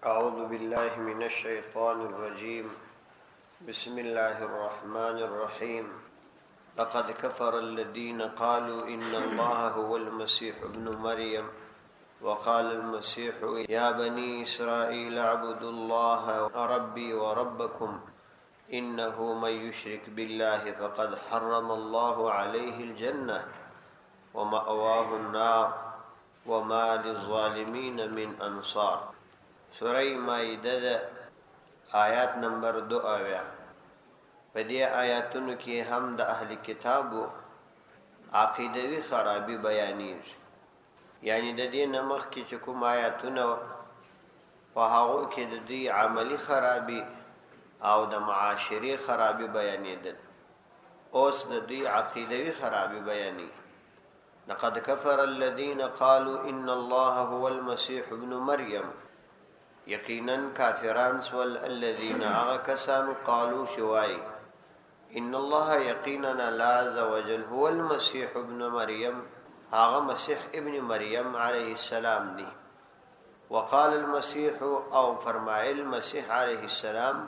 أعوذ بالله من الشيطان الرجيم. بسم الله الرحمن الرحيم. لقد كفر الذين قالوا إن الله هو المسيح ابن مريم وقال المسيح يا بني إسرائيل اعبدوا الله ربي وربكم إنه من يشرك بالله فقد حرم الله عليه الجنة ومأواه النار وما للظالمين من أنصار. سورہ مائده آیات نمبر 2 په دې آیاتونو کې هم د اهل کتابو عقیدوي خرابي بیانېږي. یعنی د دې نمخ کې چې کوم آیاتونه په هغه کې د دې عملی خرابي او د معاشري خرابي بیانېدل، اوس د دې عقیدوي خرابي بیانې. لقد كفر الذين قالوا إن الله هو المسيح ابن مريم، یقینا کافران سول الذين کسانو قالوا شوای ان الله یقینا الله عز وجل هو المسيح ابن مريم، هغه مسیح ابن مریم علیه السلام دی. وقال المسيح او فرمایل مسیح علیه السلام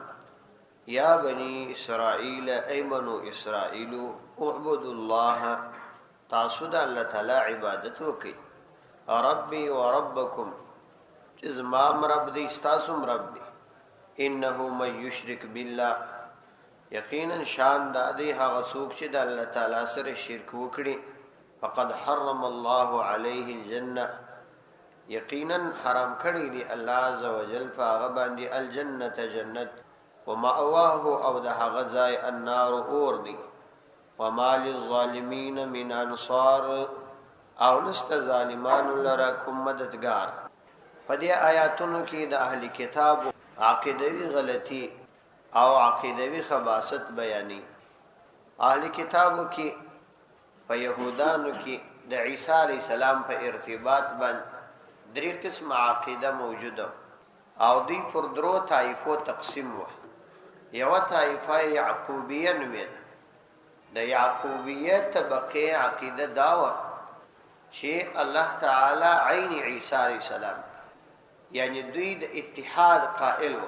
یا بنی اسرائیل ای بنو اسرائیل اعبدوا الله، تاسو د الله تعالی عبادت وکئ. ربي وربكم، زمام رب دی استاسم رب دی. انه من یشرک بالله، یقینا شان دا دی هغه څوک چې د الله تعالی سره شرک وکړي، فقد حرم الله عليه الجنه، یقینا حرام کړی دی الله عز وجل فاغه باندې الجنه جنت، ومأواه او د هغه ځای النار اور دی، وما للظالمین من انصار، او نست ظالمانو لره کوم مددگار. په دې آیاتونو کې د اهل کتاب عقیدوي غلطي او عقیدوي خباثت بیانې. اهل کتابو کې په يهودانو کې د عیسی علی السلام په ارتباط باندې درې قسم عقیده موجوده او دوی پر درو طایفو تقسیم و. یو طایفه یعقوبیه نومېده. د یعقوبیه طبقه عقیده داوه چې الله تعالی عین عیسی علی السلام، یعنی دوی د اتحاد قائل و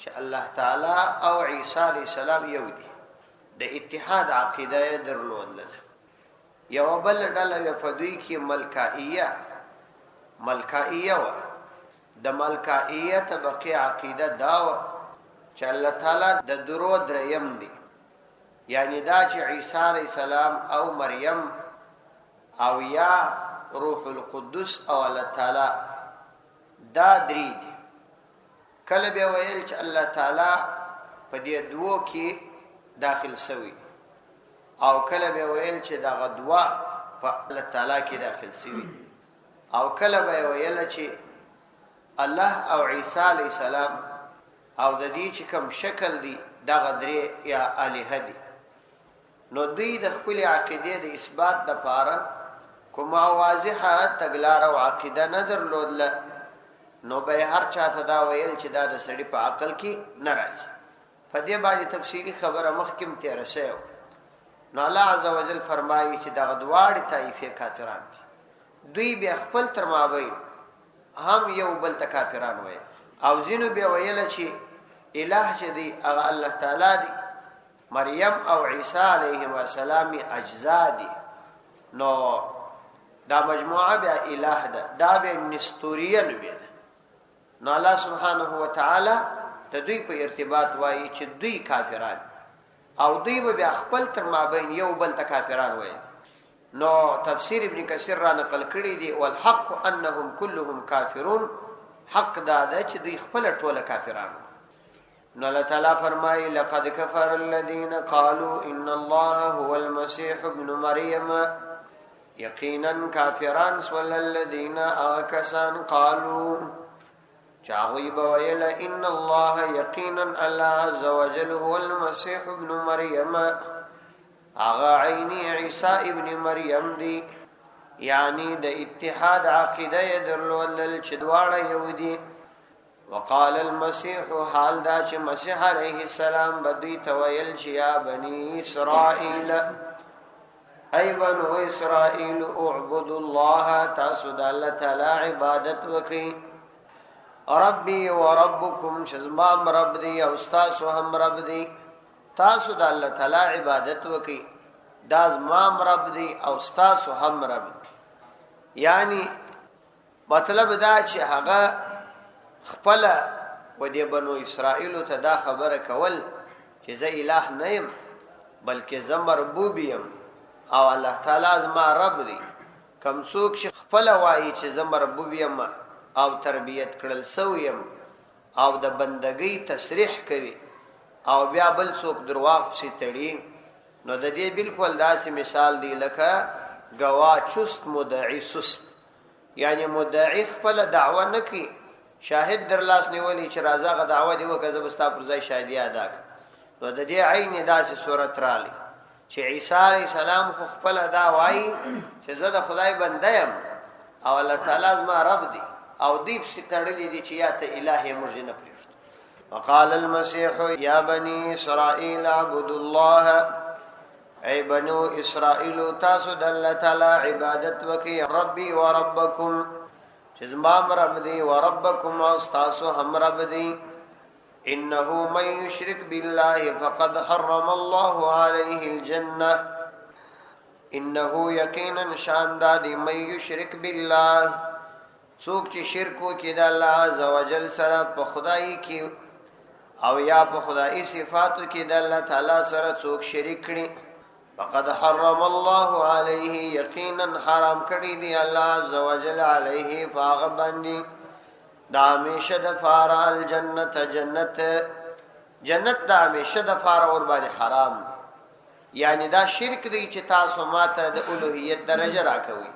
چې الله تعالی او عیسی علیہ السلام یو دي. د اتحاد عقیده درلودل. یو بل ډله په دوی کې ملکائیه و. د ملکائیه طبقه عقیده دا و چې الله تعالی د درو دریم دی، یعنی دا چې عیسی علیہ السلام او مریم او یا روح القدس او الله تعالی دا درې دي. کله به ویل چې الله تعالی په دې دوو کې داخل شوی، او کله به ویل چې دا غدوا په الله تعالی کې داخل شوی، او کله به ویل چې الله او عیسی علیہ السلام او د دې چې کوم شکل دی دا غدري یا الہ دی. نو دوی د خپل عقیده د اثبات لپاره کومه واضحه تګلار او عقیده نه درلودل، نو به هر چاته دا ویل چې دا د سړي په عقل کې ناراضي. په دې باندې تفصیلی خبره مخکم تیر شوی. نو الله عز وجل فرمایي چې دا غدواړي طائفه کافران دي. دوی به خپل تر مابین هم یو بل ته کافران وي، او زینو به ویل چې الہ چې دی هغه الله تعالی دی، مریم او عیسی علیهم السلام اجزا دي. نو دا مجموعه به الہ ده، دا به نستوریه نومېده. نو الله سبحانه وتعالى د دوی په ارتباط وایي چې دوی کافران، او دوی به خپل تر مابین یو بل ته کافران وایي. نو تفسیر ابن کثیر را نقل کړی دی والحق انهم كلهم کافرون، حق دا ده چې دوی خپل ټوله کافران. نو الله تعالی فرمایي لقد كفر الذين قالوا ان الله هو المسيح ابن مريم، یقینا کافران سول الذين کسان قالوا چاوی بویل ان الله یقینا الله عز وجل هو المسيح ابن مریم، اغا عینی عیسی ابن مریم دی. یعنی د اتحاد عقیده درلودل چې دواړه یو دي. وقال المسيح، حال دا چې مسیح علیه السلام بدوی تویل چې یا بنی اسرائیل ای بنو اسرائیل اعبدوا الله، تاسو د الله تعالی عبادت وکئ. ربي وربكم شزمام رب دی او تاسو هم رب دی تاسو د الله تعالی عبادت وکي دا زمام رب دی او تاسو هم رب دی. یعنی مطلب دا چې هغه خپل و دې بنو اسرائیل ته دا خبره کول چې زه الہ نه يم بلکې زه مربوب یم او الله تعالی زما رب دی. کم څوک چې خپل وایي چې زه مربوب یم او تربیت کړل سویم او د بندګۍ تصریح کوي او بیا بل څوک درواغ سي تړي نو د دې بالکل داسې مثال دی لکه گواه چست مدعی سست. یعنی مدعی خپل دعوه نکي شاهد در لاس نیولی چې رازغه دعوه دی وکړه زبستا پر ځای شاهدی ادا کړ. نو د دې عین داسې صورت رالی چې عیسی علیه السلام خو خپل دا وایي چې زه د خدای بنده یم او الله تعالی زما رب دی او دیپ سي تړلې دي چې یا ته الهي موږ نه پریږدو. وقال المسيح يا بني اسرائيل اعبدوا الله ای بنو اسرائیل تاسو د الله تعالی عبادت وکي ربي وربكم چې زما رب دی وربكم او تاسو هم رب دی. انه من يشرك بالله فقد حرم الله عليه الجنه انه یقینا شان دادی من يشرك بالله څوک چې شرک وکړي د الله عزوجل سره په خدای کې او یا په خدای صفاتو کې د الله تعالی سره څوک شریک کړي فقد حرم الله عليه یقینا حرام کړی دی الله عزوجل علیه فاغبندی دا همیشه د فار الجنت جنت دا همیشه د فار اور باندې حرام. یعنی دا شرک دی چې تاسو ماته د الوهیت درجه راکوي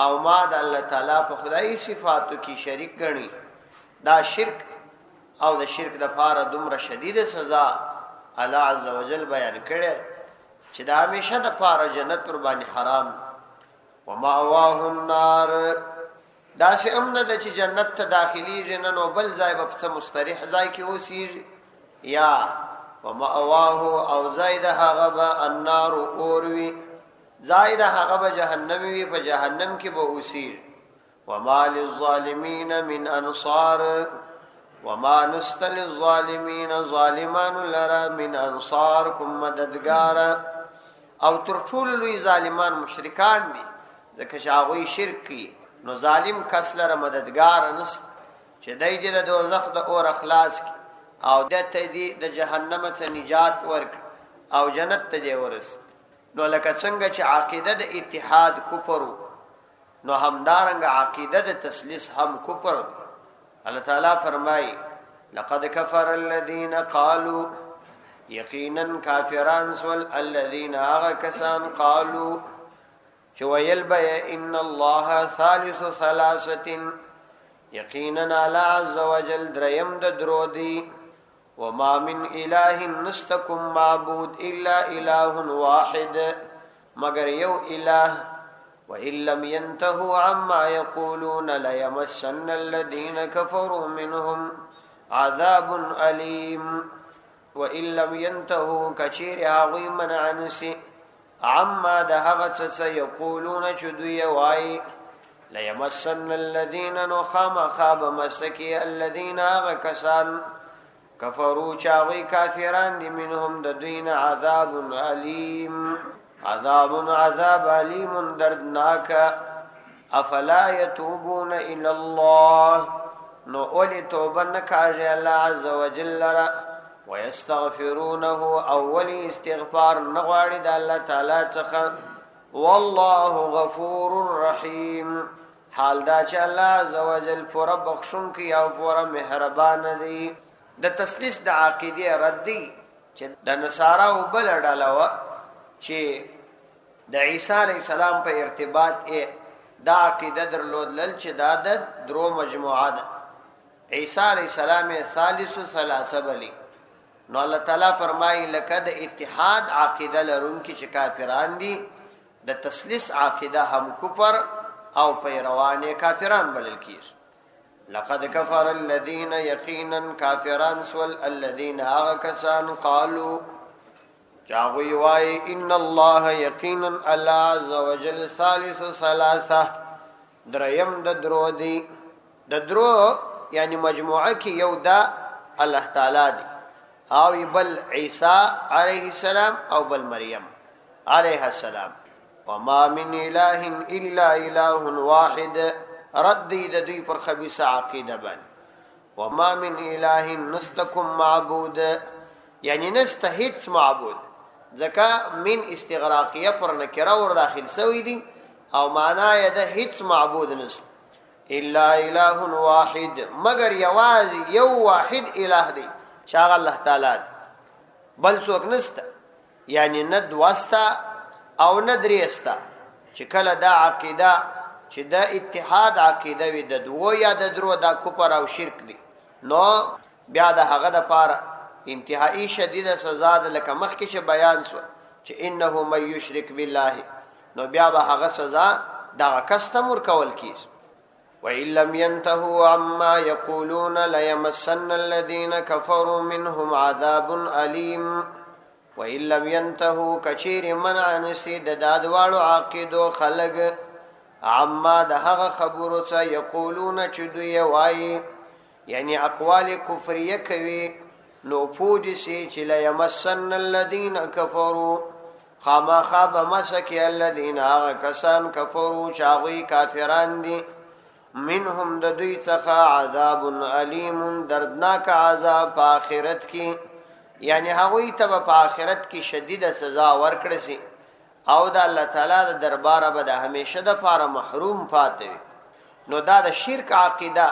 او ما د الله تعالی په خدای صفاتو کې شریک ګڼي. دا شرک او د شرک د فار دومره شدید سزا الله عزوجل بیان کړي چې دا همیشه د فار جنت ور باندې حرام. ومأواه النار دا سه امن د چې جنت ته داخلي جنن او بل ځای په مستریح ځای کې اوسېږي یا ومأواه او زائد هغه به النار اوروي زائد هغه به جهنم وي په جهنم کې به اوسېږي. وما للظالمين من انصار وما نستل الظالمين ظالمان لرا من انصار کوم مددگار او ترټول لوی ظالمان مشرکان دي ځکه چې هغه شرک کوي نو ظالم کس لره مددگار نست چې دای د دوزخ د اور اخلاص کی او د ته د جهنم څخه نجات ورک او جنت ته ورس. نو لکه څنګه چې عقیده د اتحاد کفر نو همدارنګ عقیده د تسلیث هم کفر. الله تعالی فرمای لقد كفر الذين قالوا یقینا کافران سول الذين کسان قالوا چې ویل به ان الله ثالث ثلاثه یقینا الله عز وجل دریم د درودی وما من اله نستكم معبود الا اله واحد مگر یو اله وان لم ينتهوا عما يقولون ليمسن الذين كفروا منهم عذاب اليم وان لم ينتهوا كثير هاوي منعنسي عما دهغت سيقولون چدوی وای ليمسن الذين نخام خاب مسكي الذين كسان كفروا چاوي کافران دي منهم ددين عذاب عليم عذاب عليم دردناك افلا يتوبون الى الله نو اولی توبه نکاږي الله عز وجل ويستغفرونه اولی استغفار نغواړي د الله تعالی څخه والله غفور رحیم حال دا چې الله عز وجل پر بخښون کې او پر مهربان دی. د تسلیث د عقیده ردی چې د نصارا او بل ډاله چې د عیسی علی السلام په ارتباط دا عقیده درلودل چې دا د درو مجموعه ده. عیسی علی السلام ثالث ثلاثه بلی نو الله تعالی فرمایي لکه د اتحاد عقیده لرونکي چې کافران دي د تسلیث عقیده هم کفر او پیروان کافران بلل کیږي. لقد كفر الذين يقينا كافران سول الذين كسان قالوا جاوي واي ان الله يقينا الله عز وجل ثالث ثلاثه دریم د درو دی د درو یعنی مجموعه کې یو دا الله تعالی دی او بل عیسی علیه السلام او بل مریم علیه السلام. وما من اله الا اله واحد، رد د دوی پر خبيثه عقیده باندې. وما من اله نستکم معبود، یعنی نسته هیڅ معبود، ځکه من استغراقیه پر نکره ور داخل سوی دی او معنا یې د هیڅ معبود نست الا اله واحد، مگر یوازې یو واحد اله دی شاغ الله تعالی، بل څوک نسته. یعنی نه دوستا او نه دریستا. چې کله دا عقیده چې دا اتحاد عقیده وي د دوو یا د درو دا کفر او شرک دی، نو بیا د هغه د پاره انتهایی شدیده سزا ده، لکه مخکې چې بیان شو چې انه من یشرک بالله، نو بیا به هغه سزا دغه کس ته ورکول کیږي. وإن لم ينتهوا عما يقولون ليمسن الذين كفروا منهم عذاب أليم. وإن لم ينتهوا كچير منع نسي د دادوالو عقیدو خلق عما د هغه خبرو څه یقولون چې دوی وایي، یعنی اقوال کفریه کوي، نو پوج سي چې ليمسن الذين كفروا، خامخا بمسکی الذين هغه کسان کفروا چې هغوی کافران دي، منهم د دوی څخه عذاب علیم، دردناک عذاب په آخرت کې، یعنی هغوی ته په آخرت کې شدیده سزا ورکړي سي او د الله تعالی د دربار به د همیشه د پاره محروم پاتې. نو دا د شرک عقیده،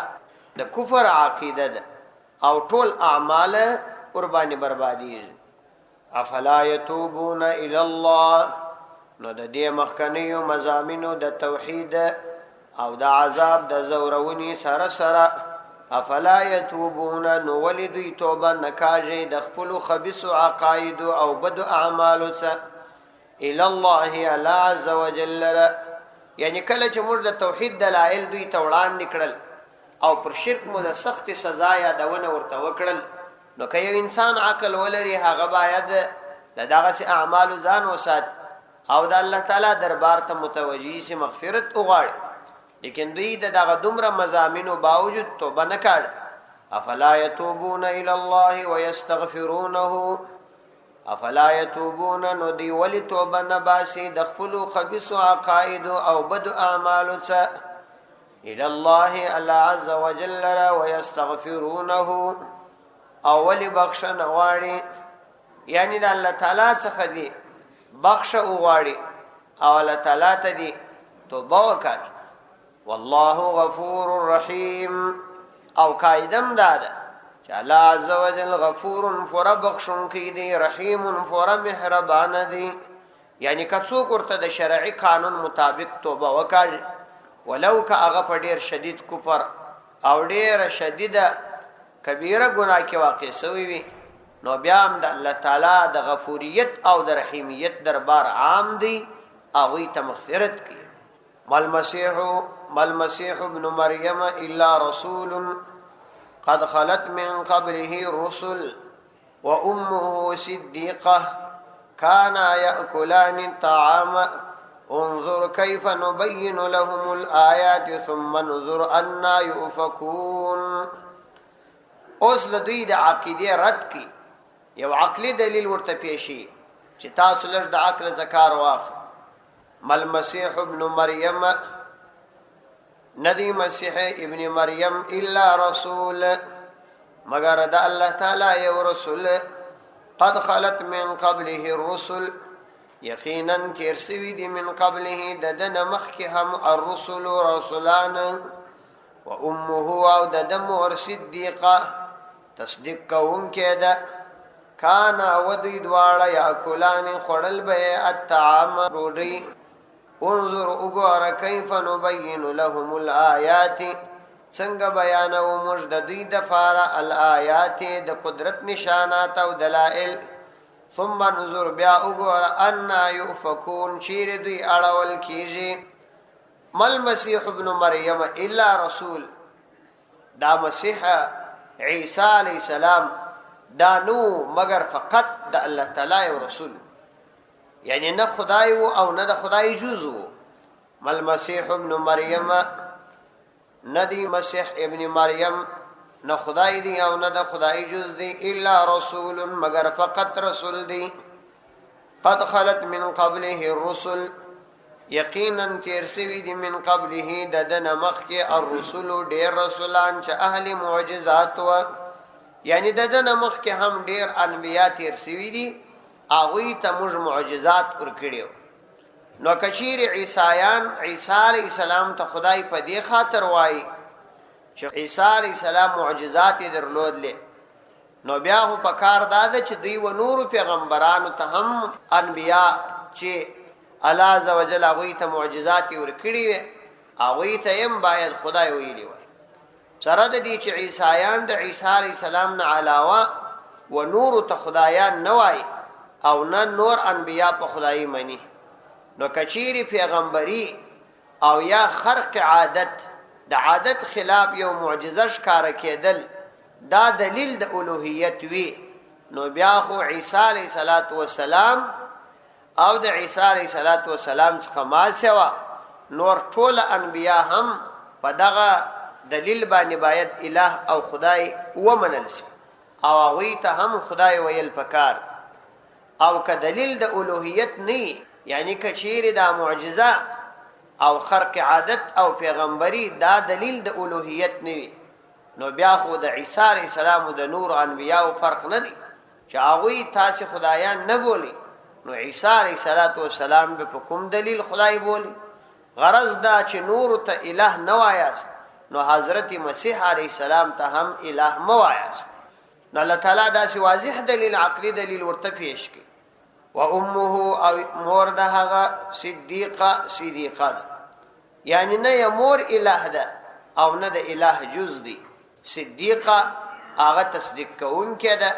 د کفر عقیده ده او ټول اعمال قربانی بربادي. افلا يتوبون الى الله، نو د دې مخکنیو مزامینو د توحید او د عذاب د زورونی سره سره افلا يتوبون، نو ولدی توبه نکاجه د خپل خبيث عقاید او بد اعمال څخه الى الله الله عز وجل. یعنی کله چې موږ د توحید دلایل دوی ته وړاندې کړل او پر شرک مو د سخت سزا یادونه ورته وکړل، نو که یو انسان عقل ولري هغه باید د دغه اعمال ځان وسات او د الله تعالی دربار ته متوجي سي مغفرت وغواړي. لیکن دوی دغه دومره مزامینو باوجود توبه نه کړ. افلا يتوبون الى الله ويستغفرونه، افلا يتوبون، نو دی ولی توبه نه باسي د خپل خبيث عقاید او بد اعمال څخه الى الله الله عز وجل ويستغفرونه، او ولی بخښنه غواړي، یعنی د الله تعالی څخه دی بخښه غواړي او الله تعالی ته دی توبه وکړي. والله غفور رحیم، او قائدم دادا چې الله عز وجل غفور فور بخښون کی دی، رحیم فور مهربان دی. یعنی کڅوک ورته د شرعي قانون مطابق توبه وکړي، ولو که هغه په ډیر شدید کفر او ډیر شدیده کبیره ګناه کې واقع شوی وي، نو بیا هم د الله تعالی د غفوریت او د رحیمیت دربار عام دی، هغوی ته مغفرت کوي. ما المسيح ابن مريم إلا رسول قد خلت من قبله الرسل وأمه صديقة كانا يأكلان الطعام انظر كيف نبين لهم الآيات ثم انظر أنا يؤفكون. اوس د دوی د عقیده رد کی یو عقلی دلیل ورته پیشي چې تاسو لږ د عقل ذکر واخ. مل مسیح ابن مریم، ندی مسیح ابن مریم الا رسول، مگر د الله تعالی یو رسول، قد خلت من قبله الرسل، یقینا تیرسوی دی من قبله ددن مخک هم الرسل رسولان، و امه او ددم ور صدیقه تصدیق کونکه ده، کانا ودوی دواړه یاکلان خړل به الطعام روډی. انظر وګوره کیف نبین لهم الآیات، څنګه بیانو موږ د دوی د فاره الآیات د قدرت نشانات او دلائل. ثم انظر بیا وګوره انا یؤفکون، چیر دوی اړول کیږي. مل مسیح ابن مریم الا رسول، دا مسیح عیسی علیہ السلام دا نو مگر فقط د الله تعالی او رسول، یعنی نه خدای او نه د خدای جز وو. مل مسیح ابن مریم، ندی مسیح ابن مریم نه خدای دی او نه د خدای جز دی الا رسول مگر فقط رسول دی قد خلت من قبله الرسل یقینا تیر سوی دی من قبله ددن مخی الرسل دیر رسولان چه اهل معجزات و یعنی ددن مخی هم دیر انبیاء تیر سوی دی آغوی تا مج معجزات ورکڑیو نو کچیر عیسایان عیسی علیہ السلام تا خدای پا دی خاطر وائی چه عیسی علیہ السلام معجزات درلود لی نو بیا خو پکار داده چې دوی و نور پیغمبرانو ته هم انبیاء چې الله عز وجل هغوی ته معجزات ورکړي وي هغوی ته هم باید خدای ویلي وای سره د دې چې عیسایان د عیسی علیه السلام نه علاوه و نور ته خدایان نه وای او نه نور انبیاء په خدای مني نو کچيري پیغمبري او یا خرق عادت د عادت خلاف یو معجزه ښکارا کېدل دا دلیل د الوهیت وی نو بیا خو عیسی علیه السلام او د عیسی علیه السلام څخه ما سوا نور ټول انبیا هم په دغه دلیل باندې باید الہ او خدای ومنل شي او هغوی ته هم خدای ویل پکار او که دلیل د الوهیت نه یعنی کچیر دا معجزه او خرق عادت او پیغمبري دا دلیل د الوهیت نه نو بیا خو د عیسی علیه السلام او د نور انبیاء فرق نه دی چې هغوی تاسو خدایان نه بولی نو عیسی علیه السلام به په کوم دلیل خدای بولی غرض دا چې نور ته الہ نه وایاست نو حضرت مسیح علیه السلام ته هم الہ مو وایاست نو الله تعالی دا سی واضح دلیل عقلی دلیل ورته پیش کی و امه او مور ده هغه صدیقه یعنی نه مور الہ ده او نه د الہ جز دی صدیقه هغه تصدیق کوونکې ده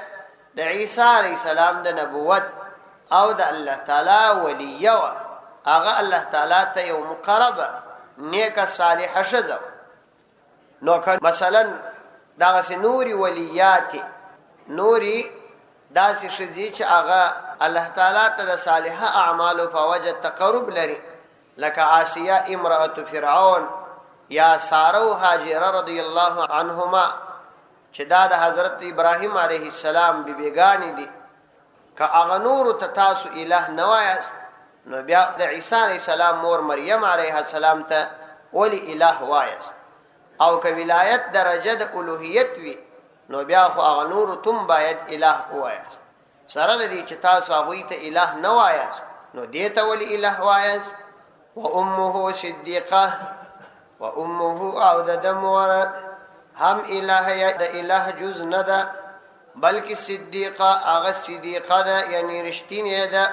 د عیسی علیه السلام د نبوت او د الله تعالی ولیه هغه الله تعالی ته یو مقربه نیکه صالحه شزه نو که مثلا دغه نوري ولیات نوري داسې شزي چې هغه الله تعالی ته د صالحه اعمالو په وجه تقرب لري لکه آسیه امرأة فرعون یا ساره او هاجره رضی الله عنهما چې دا د حضرت ابراهیم علیه السلام بیبیګانی دي که هغه نور ته تاسو الہ نه وایاست نو بیا د عیسی علیه السلام مور مریم علیه السلام ته ولی الہ وایاست او که ولایت درجه د الوهیت وی نو بیا خو هغه نور تم باید الہ وایاست سره د دې چې تاسو هغوی ته الہ نه وایاست نو دې ته ولی الہ وایاست و امه صدیقه و امه او د مور هم الہ د الہ جز نه ده بلکې صدیقه هغه صدیقه ده یعنی رښتینی ده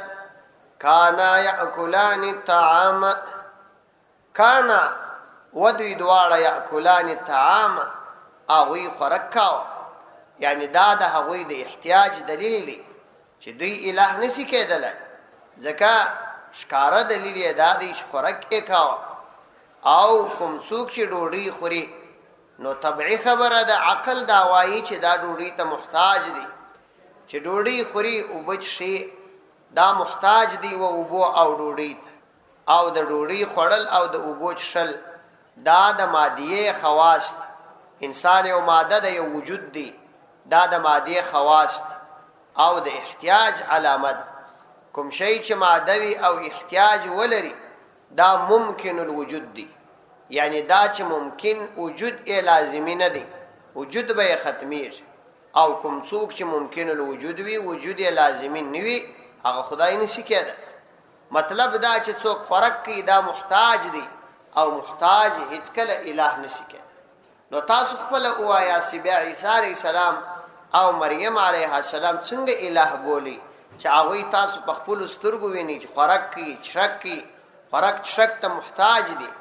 کانا یاکلان الطعام کانا ودوی دواړه یاکلان الطعام هغوی خوراک کاوه یعنی دا د هغوی د احتیاج دلیل دی چې دوی الہ نسی کېدلی ځکه ښکاره دلیل یې دا دی چې خوراک یې کاوه او کوم څوک چې ډوډۍ خوري نو طبعی خبره د عقل دا وایي چې دا ډوډۍ ته محتاج دی چې ډوډۍ خوري اوبه څښي دا محتاج دی و اوبو او ډوډۍ او د ډوډۍ خوړل او د اوبو څښل دا د مادیه خواص انسان یو ماده د یو وجود دی دا د مادیه خواص او د احتیاج علامت کوم شی چې مادوي او احتیاج ولري دا ممکن الوجود دی یعنی دا چې ممکن وجود یې لازمی نه دی وجود به ختمیږي او کوم څوک چې ممکن الوجود وي وجود یې لازمی نه وي هغه خدای نشي کېدای مطلب دا چې څوک خوراک کوي دا محتاج دی او محتاج هیڅ کله الہ نشي کېدای نو تاسو خپل وایا سی بیا عیسی علیه السلام او مریم علیه السلام څنګه الہ بولی چې هغه تاسو په خپل سترګو ویني چې خوراک کوي چرک کوي خوراک چرک ته محتاج دی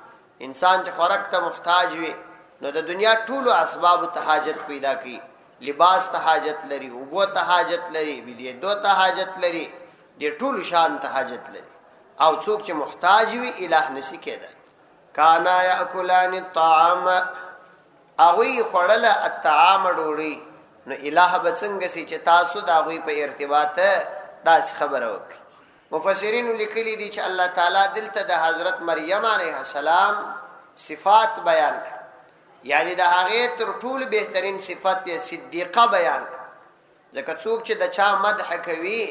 انسان چې خوراک ته محتاج وي نو د دنیا ټولو اسباب ته حاجت پیدا کوي لباس ته حاجت لري اوبو ته حاجت لري بيدو ته حاجت لري د ټولو شان ته حاجت لري او څوک چې محتاج وي الہ نسی کېدای کانا یاکلان الطعام اوی خړل الطعام ډوړي نو الہ به څنګه سي چې تاسو دا غوي په ارتباط دا خبره وکړي مفسرین لیکلي دي چې الله تعالی دلته د حضرت مریم علیه السلام صفات بیان یعنی د هغه تر ټولو بهترین صفت یې صدیقه بیان. ځکه څوک چې د چا مدح کوي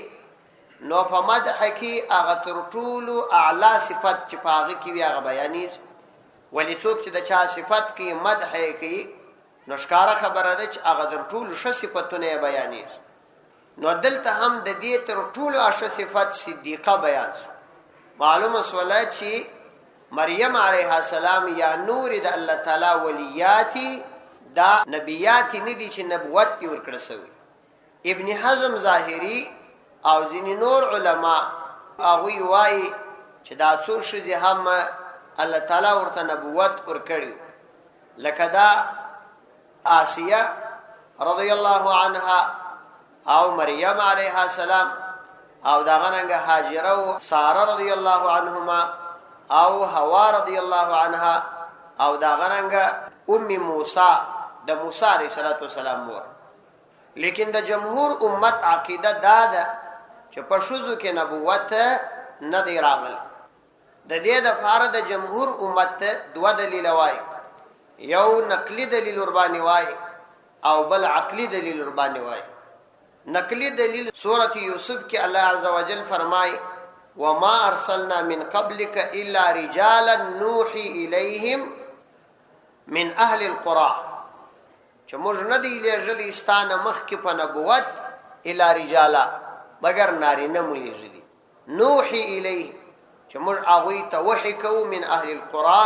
نو په مدح کې هغه تر ټولو اعلی صفت چې په هغه کې وي هغه بیانېږي. ولی څوک چې د چا صفت کې مدح کوي نو ښکاره خبره ده چې هغه تر ټولو ښه صفتونه یې بیانېږي. نو دلته هم د دې تر ټولو ښه صفت صدیقه بیان شو. معلومه سوله چې مریم علیها السلام یا نور د الله تعالی ولیاتی دا نبیاتی ندي چې نبوت دی ورکړل شوی. ابن حزم ظاهری او ځینې نور علما هغوی وایي چې دا څو ښځې هم الله تعالی ورته نبوت ورکړي، لکه دا آسیه رضی الله عنها او مریم علیها السلام او دا غننګه هاجره او ساره رضی الله عنهما او حوا رضی الله عنها او دا غننګه ام موسی د موسی علیه السلام مور. لیکن د جمهور امت عقیده دا ده چې په ښځو کې نبوت نه دی راغلی. د دې دپاره د جمهور امت دوه دلیل وایي، یو نقلی دلیل ورباندې وایي او بل عقلی دلیل ورباندې وایي. نقلی دلیل سورۃ یوسف کې الله عز وجل فرمایي وما ارسلنا من قبلك الا رجالا نوحي اليهم من اهل القرى، چې موږ نه دی لېږلي ستانه مخکې په نبوت الا رجالا مگر نارینه مو لېږلي، نوحي الیهم چې موږ هغوی ته وحي کوو من اهل القرى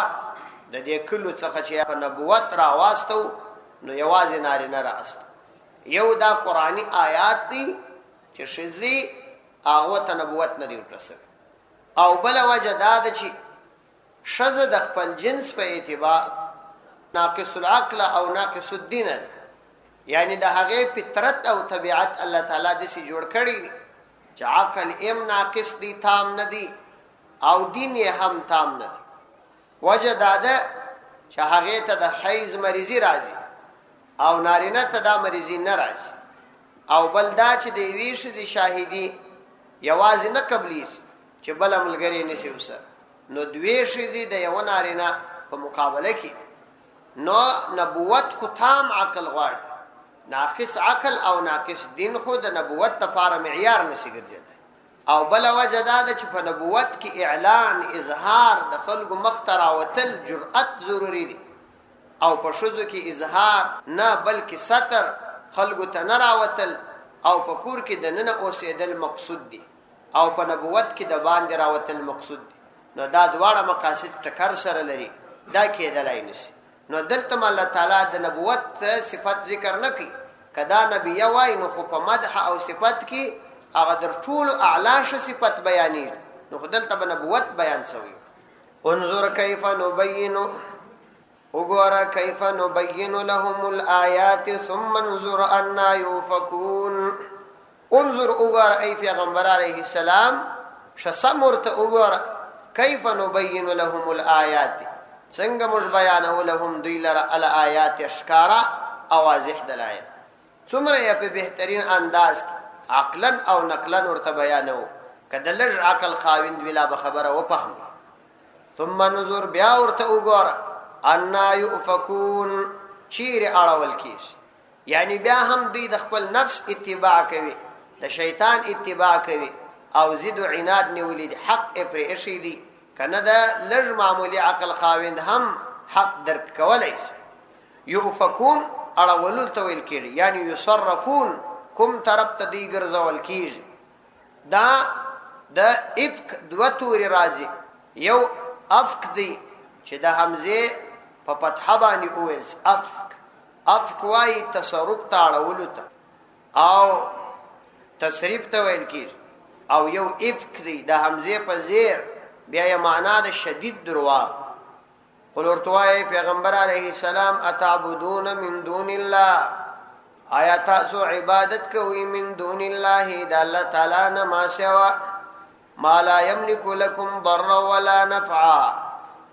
د دې کلو څخه چې په نبوت راواستو نو یوازې نارینه راستو. یو دا قرآنی آیات دی چې ښځې هغو ته نبوت نه دی ورکړل شوی، او بله وجه دا ده چې ښځه د خپل جنس په اعتبار ناقص العقل او ناقص الدین ده، یعنی د هغې فطرت او طبیعت الله تعالی داسې جوړ کړی دی چې عقل ام ناقص دی، تام نه دی، او دین یې هم تام نه دی. وجه دا ده چې هغې ته د حیض مریضي راځي او نارینه ته دا مریضي نه راځي. او بل دا چې د یوې ښځې شاهدي یوازې نه قبلیږي چې بله ملګرې نشي ورسره، نو دوې ښځې د یوه نارینه په مقابله کې، نو نبوت خو تام عقل غواړي، ناقص عقل او ناقص دین خو د نبوت دپاره معیار نشي ګرځېدی. او بله وجه دا ده چې په نبوت کې اعلان اظهار د خلکو مخ ته راوتل جرأت ضروري دی، او په ښځو کې اظهار نه بلکې ستر خلکو ته نه راوتل او په کور کې دننه اوسېدل مقصود دي، او په نبوت کې د باندې راوتل مقصود دي. نو دا دواړه مقاصد ټکر سره لري، دا کېدلی نشي. نو دلته الله تعالی د نبوت صفت ذکر نه کوي. که دا نبیه وای نو خو په مدح او صفت کې هغه در ټولو اعلی ښه صفت بیانېږي، نو خو دلته به نبوت بیان شوی. انظر کیف نبین، وګوره کیف نبین لهم الآیات ثم انظر انا یوفکون. انظر وګوره ای پیغمبر علیه السلام شسم ورته وګوره کیف نبین لهم الآیات، څنګه موږ بیانو لهم دوی لره الآیات اشکارا او واضح دلایل، څومره یې په بهترین انداز کې عقلا او نقلا ورته بیانو. که د لږ عقل خاوند ویلا به خبره وفهمي. ثم انظر بیا ورته وګوره انا یؤفکون، چیرې اړول کیږي. یعنی بیا هم دوی د خپل نفس اتباع کوي، د شیطان اتباع کوي او ضد و عناد نیولي دي، حق یې پرې ایښی دي. که نه د لږ معمولي عقل خاوند هم حق درک کولی شي. یؤفکون اړولو ته ویل کېږي، یعنی یصرفون، کوم طرف ته دوی ګرځول کېږي. دا د افک دوه تورې راځي، یو افک دی چې د حمزې په فتحه باندې وویل افک. افک وایي تصرف ته اړولو ته او تصریف ته ویل کېږي. او یو افک دی د حمزې په زیر، بیا یې معنا د شدید درواغ. قل ورته وایي پیغمبر علیه السلام اتعبدون من دون الله، آیا تاسو عبادت کوئ من دون الله د الله تعالی نه ما سوا، ما لا یملک لکم ضرا ولا نفعا،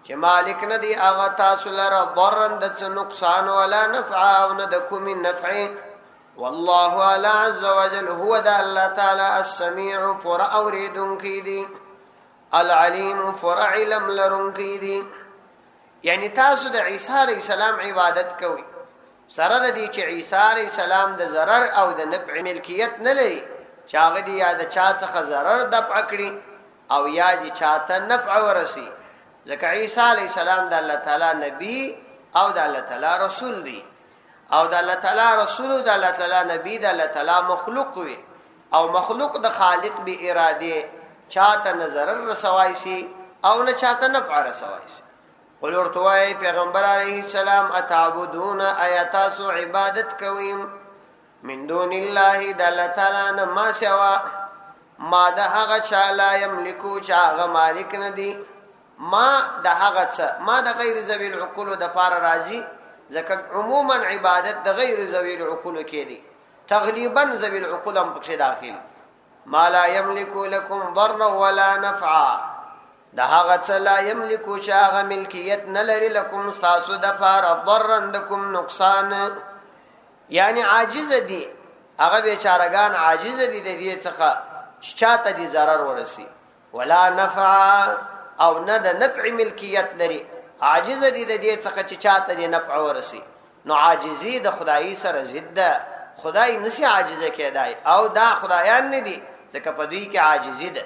چې مالک نه دی هغه تاسو لره ضرا د څه نقصان ولا نفعا او نه د کومې نفع. والله اعلی عز وجل هو د الله تعالی السمیع پوره اورېدونکی دی، العلیم پوره علم لرونکی دی. یعنی تاسو د عیسی علیه السلام عبادت کوئ سره د دې چې عیسی علیه السلام د ضرر او د نفع ملکیت نه لري چې هغه دې یا د چا څخه ضرر دفع کړي او یا دې چاته نفع ورسي ځکه عیسی علیه السلام د الله تعالی نبی او د الله تعالی رسول دی او د الله تعالی رسول او د الله تعالی نبی د الله تعالی مخلوق وي او مخلوق د خالق به اراده چاته نظر رسوای سي او نه چاته نفع رسوای سي قل ورتوای پیغمبر علیه السلام اتعبدون ایاتاسو عبادت کویم من دون الله د الله تعالی نه ما سوا ما د هغه چا لا یملکو چا هغه مالک نه دی ما د هغه څه ما د غیر ذوی العقول د پار راضی ځکه عموما عبادت د غیر ذوی العقول کې دی تغلیبا ذوی العقول هم پکې داخل ما لا یملکو لكم ضرا ولا نفعا د هغه څه لا یملکو چې هغه ملکیت نه لري لكم تاسو د پار ضرا دکم نقصان یعنی عاجز دي هغه بیچارهګان عاجز دي د دې څخه چاته دي ضرر ورسي ولا نفع او نه د نفع ملکیت لري عاجز دي د دې څخه چې چاته دي نفع ورسي نو عاجزي د خدای سره ضد ده خدای نسی عاجز کېدای او دا خدایان نه دي ځکه په دوی کې عاجزي ده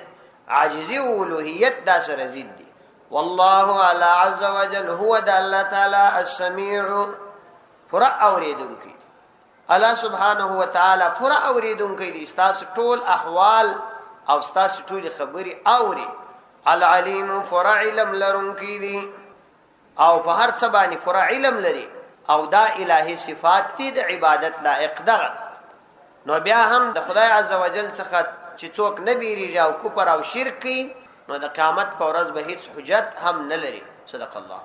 عاجزي او اولوهیت دا سره ضد دي والله على عز وجل هو د الله تعالی السميع پر اوریدونکی الله سبحانه وتعالى پر اوریدونکی دي تاسو ټول احوال او تاسو ټول خبري اوري العلیم پر علم لرونکی دي او په هر څه باندې پر علم لري او دا الهي صفات دي د عبادت لائق ده نو بیا هم د خدای عزوجل څخه چې څوک نه بیریږي او کفر او شرک نو د قیامت په ورځ به هیڅ حجت هم نه لري صدق الله